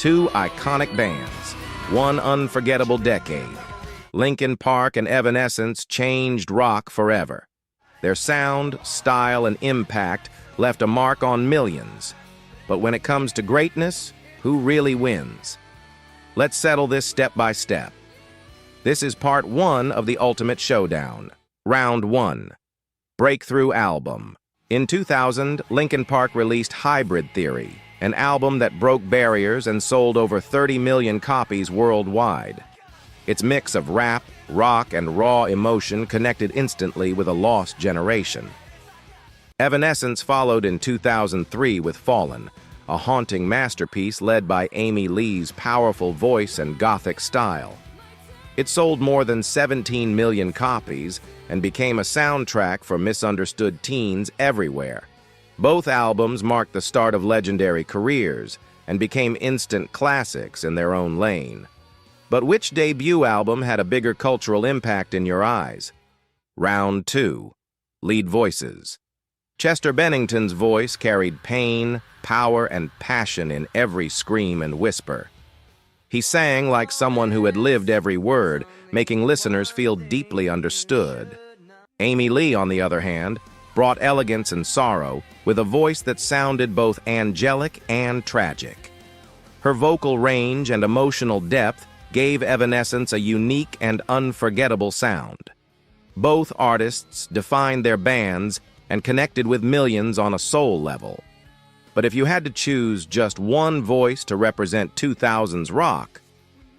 two iconic bands, one unforgettable decade. Linkin Park and Evanescence changed rock forever. Their sound, style, and impact left a mark on millions. But when it comes to greatness, who really wins? Let's settle this step by step. This is part 1 of the Ultimate Showdown. Round 1. Breakthrough Album. In 2000, Linkin Park released Hybrid Theory, an album that broke barriers and sold over 30 million copies worldwide. Its mix of rap, rock, and raw emotion connected instantly with a lost generation. Evanescence followed in 2003 with Fallen, a haunting masterpiece led by Amy Lee's powerful voice and gothic style. It sold more than 17 million copies and became a soundtrack for misunderstood teens everywhere. Both albums marked the start of legendary careers and became instant classics in their own lane. But which debut album had a bigger cultural impact in your eyes? Round 2. Lead Voices. Chester Bennington's voice carried pain, power, and passion in every scream and whisper. He sang like someone who had lived every word, making listeners feel deeply understood. Amy Lee, on the other hand, brought elegance and sorrow with a voice that sounded both angelic and tragic. Her vocal range and emotional depth gave Evanescence a unique and unforgettable sound. Both artists defined their bands and connected with millions on a soul level. But if you had to choose just one voice to represent 2000's rock,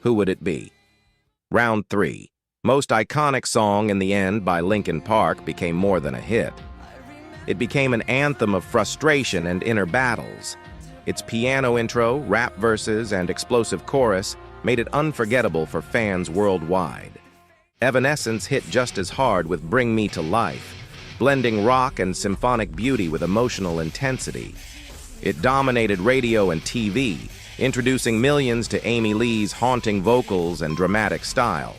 who would it be? Round 3. Most iconic song in the end by Linkin Park became more than a hit. It became an anthem of frustration and inner battles. Its piano intro, rap verses, and explosive chorus made it unforgettable for fans worldwide. Evanescence hit just as hard with Bring Me to Life, blending rock and symphonic beauty with emotional intensity. It dominated radio and TV, introducing millions to Amy Lee's haunting vocals and dramatic style.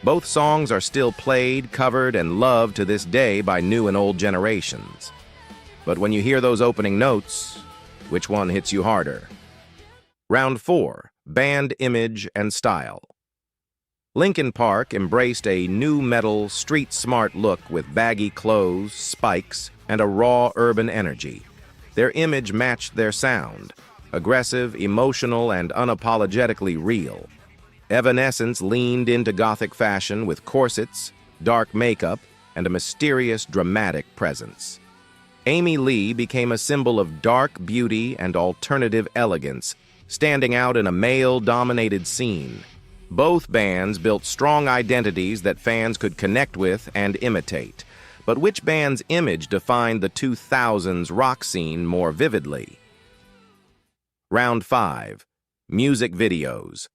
Both songs are still played, covered, and loved to this day by new and old generations. But when you hear those opening notes, which one hits you harder? Round 4. Band Image and Style. Linkin Park embraced a nu metal, street-smart look with baggy clothes, spikes, and a raw urban energy. Their image matched their sound, aggressive, emotional, and unapologetically real. Evanescence leaned into gothic fashion with corsets, dark makeup, and a mysterious, dramatic presence. Amy Lee became a symbol of dark beauty and alternative elegance, standing out in a male-dominated scene. Both bands built strong identities that fans could connect with and imitate. But which band's image defined the 2000s rock scene more vividly? Round 5. Music Videos.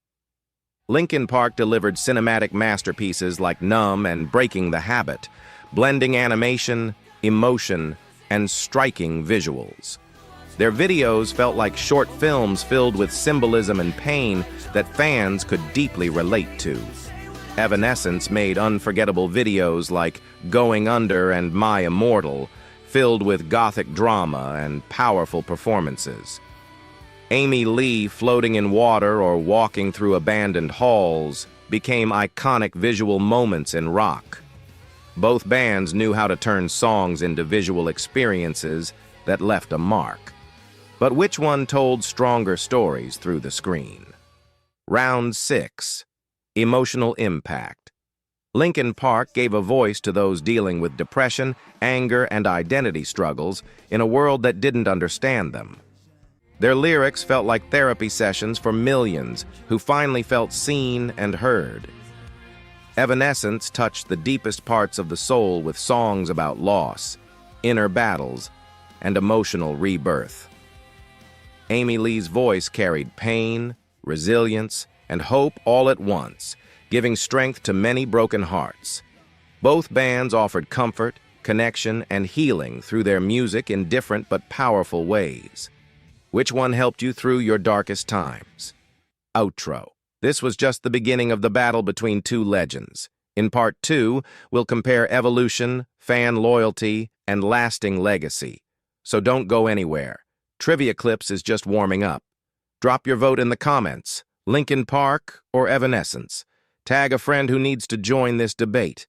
Linkin Park delivered cinematic masterpieces like Numb and Breaking the Habit, blending animation, emotion, and striking visuals. Their videos felt like short films filled with symbolism and pain that fans could deeply relate to. Evanescence made unforgettable videos like Going Under and My Immortal, filled with gothic drama and powerful performances. Amy Lee floating in water or walking through abandoned halls became iconic visual moments in rock. Both bands knew how to turn songs into visual experiences that left a mark. But which one told stronger stories through the screen? Round 6. Emotional Impact. Linkin Park gave a voice to those dealing with depression, anger, and identity struggles in a world that didn't understand them. Their lyrics felt like therapy sessions for millions who finally felt seen and heard. Evanescence touched the deepest parts of the soul with songs about loss, inner battles, and emotional rebirth. Amy Lee's voice carried pain, resilience, and hope all at once, giving strength to many broken hearts. Both bands offered comfort, connection, and healing through their music in different but powerful ways. Which one helped you through your darkest times? Outro. This was just the beginning of the battle between two legends. In Part 2, we'll compare evolution, fan loyalty, and lasting legacy. So don't go anywhere. Trivia Clips is just warming up. Drop your vote in the comments. Linkin Park or Evanescence? Tag a friend who needs to join this debate.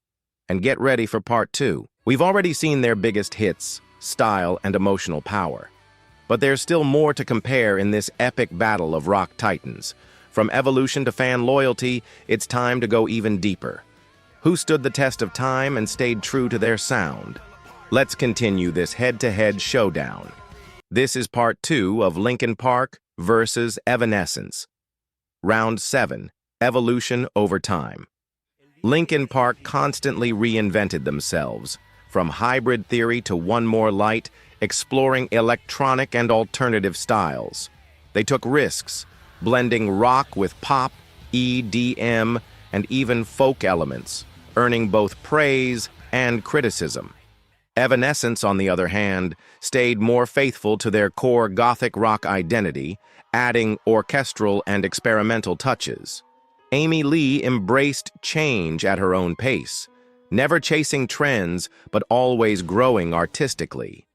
And get ready for part 2. We've already seen their biggest hits, style, and emotional power. But there's still more to compare in this epic battle of rock titans. From evolution to fan loyalty, it's time to go even deeper. Who stood the test of time and stayed true to their sound? Let's continue this head-to-head showdown. This is part 2 of Linkin Park versus Evanescence. Round 7, Evolution over Time. Linkin Park constantly reinvented themselves, from hybrid theory to One More Light, exploring electronic and alternative styles. They took risks, blending rock with pop, EDM, and even folk elements, earning both praise and criticism. Evanescence, on the other hand, stayed more faithful to their core gothic rock identity, adding orchestral and experimental touches. Amy Lee embraced change at her own pace, never chasing trends but always growing artistically.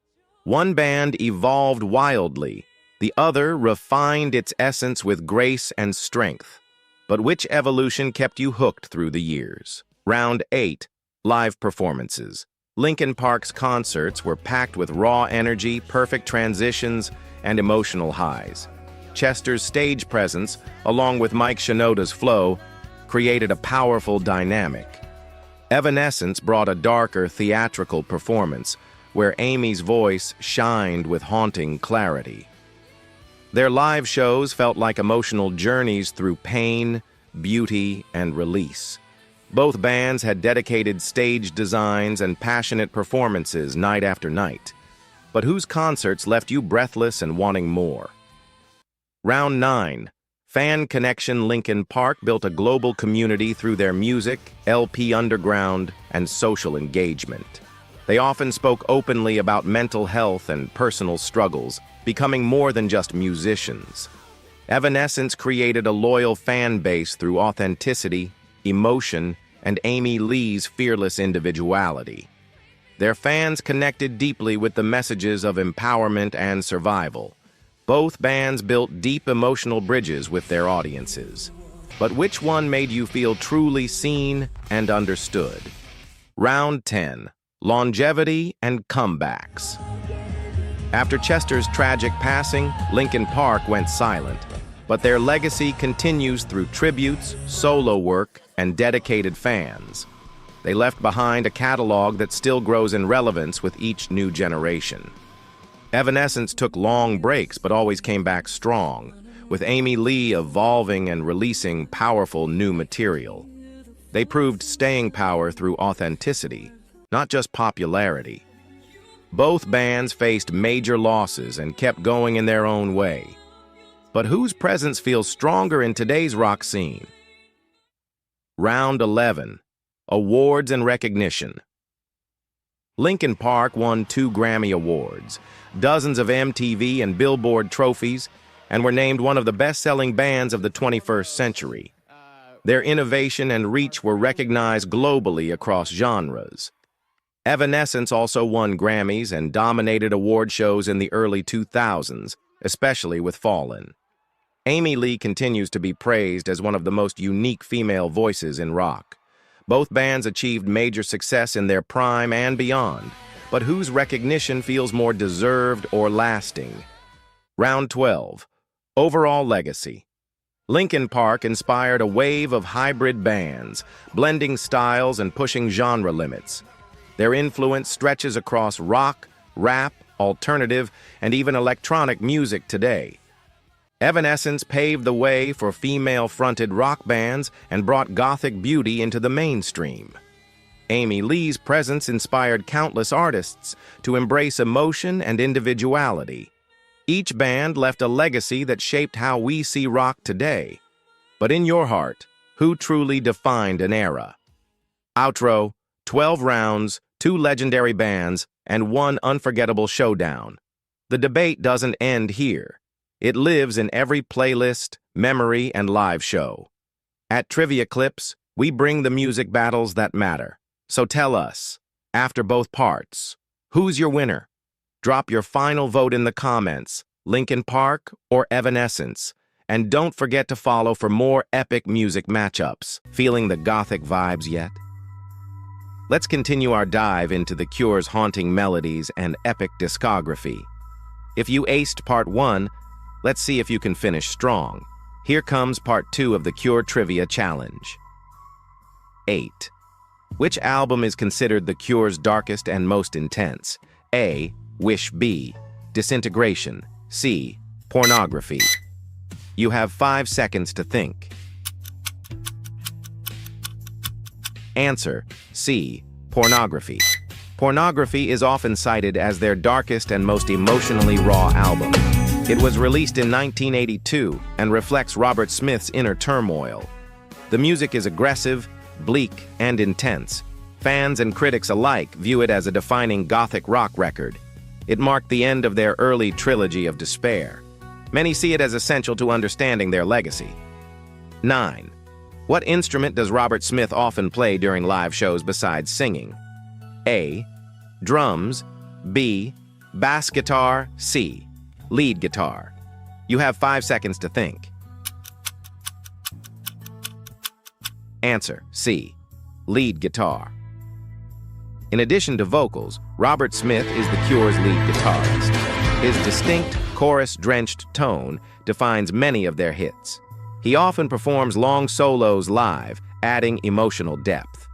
One band evolved wildly, the other refined its essence with grace and strength. But which evolution kept you hooked through the years? Round 8, Live Performances. Linkin Park's concerts were packed with raw energy, perfect transitions, and emotional highs. Chester's stage presence, along with Mike Shinoda's flow, created a powerful dynamic. Evanescence brought a darker, theatrical performance, where Amy's voice shined with haunting clarity. Their live shows felt like emotional journeys through pain, beauty, and release. Both bands had dedicated stage designs and passionate performances night after night. But whose concerts left you breathless and wanting more? Round 9. Fan Connection. Linkin Park built a global community through their music, LP underground, and social engagement. They often spoke openly about mental health and personal struggles, becoming more than just musicians. Evanescence created a loyal fan base through authenticity, emotion, and Amy Lee's fearless individuality. Their fans connected deeply with the messages of empowerment and survival. Both bands built deep emotional bridges with their audiences. But which one made you feel truly seen and understood? Round 10. Longevity and Comebacks. After Chester's tragic passing, Linkin Park went silent, but their legacy continues through tributes, solo work, and dedicated fans. They left behind a catalog that still grows in relevance with each new generation. Evanescence took long breaks but always came back strong, with Amy Lee evolving and releasing powerful new material. They proved staying power through authenticity, not just popularity. Both bands faced major losses and kept going in their own way. But whose presence feels stronger in today's rock scene? Round 11. Awards and Recognition. Linkin Park won 2 Grammy Awards, dozens of MTV and Billboard trophies, and were named one of the best-selling bands of the 21st century. Their innovation and reach were recognized globally across genres. Evanescence also won Grammys and dominated award shows in the early 2000s, especially with Fallen. Amy Lee continues to be praised as one of the most unique female voices in rock. Both bands achieved major success in their prime and beyond, but whose recognition feels more deserved or lasting? Round 12. Overall Legacy. Linkin Park inspired a wave of hybrid bands, blending styles and pushing genre limits. Their influence stretches across rock, rap, alternative, and even electronic music today. Evanescence paved the way for female-fronted rock bands and brought gothic beauty into the mainstream. Amy Lee's presence inspired countless artists to embrace emotion and individuality. Each band left a legacy that shaped how we see rock today. But in your heart, who truly defined an era? Outro, 12 rounds, 2 legendary bands, and 1 unforgettable showdown. The debate doesn't end here. It lives in every playlist, memory, and live show. At Trivia Clips, we bring the music battles that matter. So tell us, after both parts, who's your winner? Drop your final vote in the comments, Linkin Park or Evanescence, And don't forget to follow for more epic music matchups. Feeling the gothic vibes yet? Let's continue our dive into The Cure's haunting melodies and epic discography. If you aced Part 1, let's see if you can finish strong. Here comes Part 2 of the Cure Trivia Challenge. 8. Which album is considered The Cure's darkest and most intense? A. Wish. B. Disintegration. C. Pornography. You have 5 seconds to think. Answer: C. Pornography. Pornography is often cited as their darkest and most emotionally raw album. It was released in 1982 and reflects Robert Smith's inner turmoil. The music is aggressive, bleak, and intense. Fans and critics alike view it as a defining gothic rock record. It marked the end of their early trilogy of despair. Many see it as essential to understanding their legacy. 9. What instrument does Robert Smith often play during live shows besides singing? A. Drums. B. Bass guitar. C. Lead guitar. You have 5 seconds to think. Answer: C. Lead guitar. In addition to vocals, Robert Smith is The Cure's lead guitarist. His distinct, chorus-drenched tone defines many of their hits. He often performs long solos live, adding emotional depth.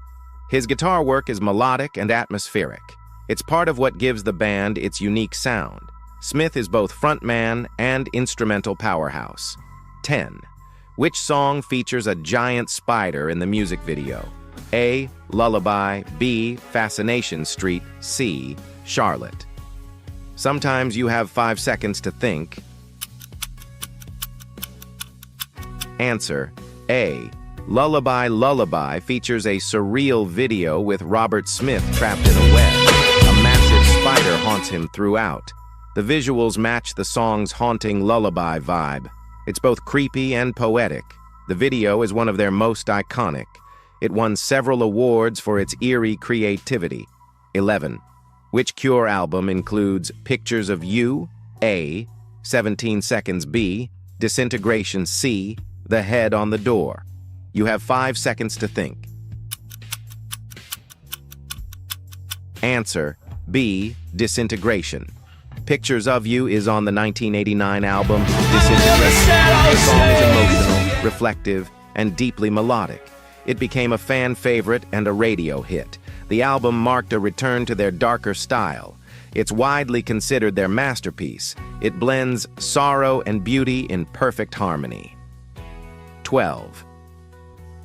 His guitar work is melodic and atmospheric. It's part of what gives the band its unique sound. Smith is both frontman and instrumental powerhouse. 10. Which song features a giant spider in the music video? A. Lullaby. B. Fascination Street. C. Charlotte. Sometimes you have 5 seconds to think. Answer: A. Lullaby. Lullaby features a surreal video with Robert Smith trapped in a web. A massive spider haunts him throughout. The visuals match the song's haunting lullaby vibe. It's both creepy and poetic. The video is one of their most iconic. It won several awards for its eerie creativity. 11. Which Cure album includes Pictures of You? A. 17 Seconds. B. Disintegration. C. The Head on the Door. You have 5 seconds to think. Answer: B. Disintegration. Pictures of You is on the 1989 album Disintegration. The song is emotional, reflective, and deeply melodic. It became a fan favorite and a radio hit. The album marked a return to their darker style. It's widely considered their masterpiece. It blends sorrow and beauty in perfect harmony. 12.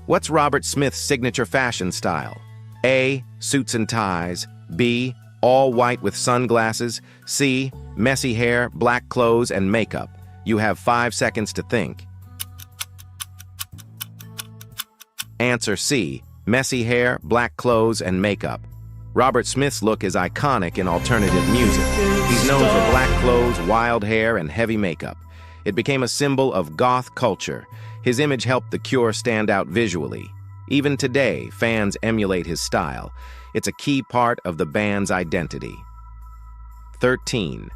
What's Robert Smith's signature fashion style? A. Suits and ties. B. All white with sunglasses. C. Messy hair, black clothes, and makeup. You have 5 seconds to think. Answer: C. Messy hair, black clothes, and makeup. Robert Smith's look is iconic in alternative music. He's known for black clothes, wild hair, and heavy makeup. It became a symbol of goth culture. His image helped The Cure stand out visually. Even today, fans emulate his style. It's a key part of the band's identity. 13.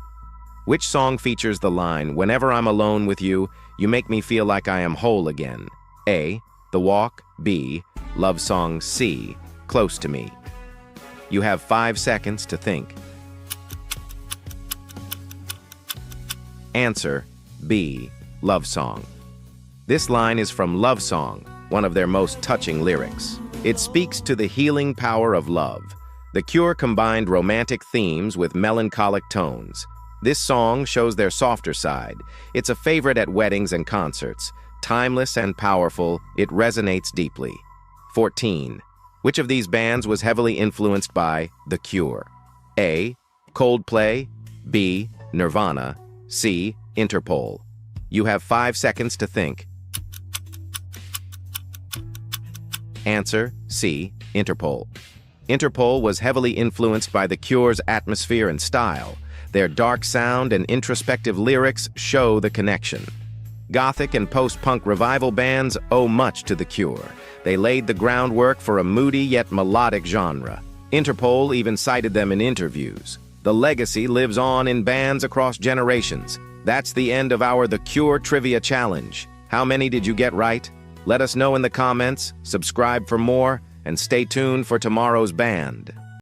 Which song features the line, "Whenever I'm alone with you, you make me feel like I am whole again"? A. The Walk. B. Love Song. C. Close to Me. You have 5 seconds to think. Answer: B. Love Song. This line is from Love Song, one of their most touching lyrics. It speaks to the healing power of love. The Cure combined romantic themes with melancholic tones. This song shows their softer side. It's a favorite at weddings and concerts. Timeless and powerful, it resonates deeply. 14. Which of these bands was heavily influenced by The Cure? A. Coldplay. B. Nirvana. C. Interpol. You have 5 seconds to think. Answer: C. Interpol. Interpol was heavily influenced by The Cure's atmosphere and style. Their dark sound and introspective lyrics show the connection. Gothic and post-punk revival bands owe much to The Cure. They laid the groundwork for a moody yet melodic genre. Interpol even cited them in interviews. The legacy lives on in bands across generations. That's the end of our The Cure Trivia Challenge. How many did you get right? Let us know in the comments, subscribe for more, and stay tuned for tomorrow's band.